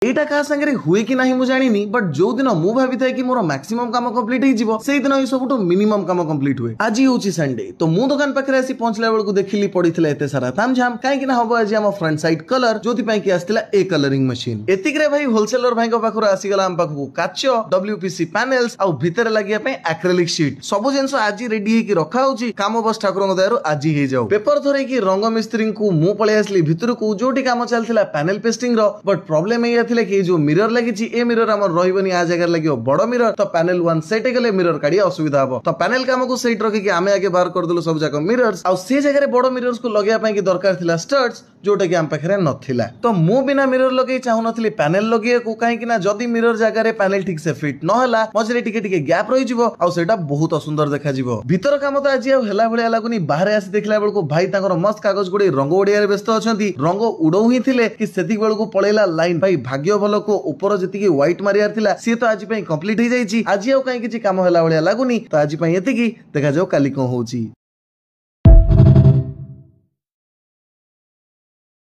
एटा का संगे हुए कि नहीं मु जानिनी बट जो दिन मु भाबी थाए कि मोर मैक्सिमम काम कंप्लीट हो जिवो सेही दिन ई सबटो मिनिमम काम कंप्लीट हुए। आज होची संडे तो मु दुकान पाखरे आसी पहुंचला बेलको देखिली पड़ीथिला एते सारा तामझाम काहे कि ना हबो आज हम फ्रंट साइड कलर जोथि पई कि आस्तिला ए कलरिंग मशीन एतिकरे भाई होलसेलर भाई को पाखरो आसी गला हम पाखु काचो डब्ल्यूपीसी पैनल्स आ भितर लागिया पे एक्रिलिक शीट सब जिंस आज रेडी हे कि रखा होची काम बस ठाकुर दयारु आज ही जाऊ पेपर थरे कि रंग मिस्त्री को मु पळे आसली भितर को जोटी काम चलथिला पैनल पेस्टिंग रो बट प्रॉब्लम एया थिले कि जो मिरर लागिची ए मिरर हमर रहिबनी आ जगह लागियो बड़ मिरर तो पैनल 1 सेट गले मिरर काढी असुविधा हबो तो पैनल काम को सेट रखि कि आमे आगे बाहर कर देलु सब जाक मिरर्स आ से जगह रे बड़ मिरर्स को लगेया पई कि दरकार थिला स्टड्स जोटा कि हम पाखरे नथिला तो मु बिना मिरर लगे चाहू नथिली पैनल लगे को काहे कि ना जदी मिरर जगह रे पैनल ठीक से फिट न हला मझरे टिके टिके गैप रहि जिवो आ सेटा बहुत सुंदर देखा जिवो भीतर काम तो आज हेला भलिया लागुनी बाहर आसी देखला बेलको भाई ताकर मस्त कागज गुडी रंग ओडिया रे व्यस्त अछंती रंग उडौ ही थिले कि सेति बेलको पळेला लाइन भाई भाग्य भलो को ऊपर जति व्हाइट मारियार थिला सी तो आज पई कंप्लीट हो जाईची आज काहे किछि काम हेला भलिया लागुनी तो आज पई एतिकी देखा जाओ काली को होची।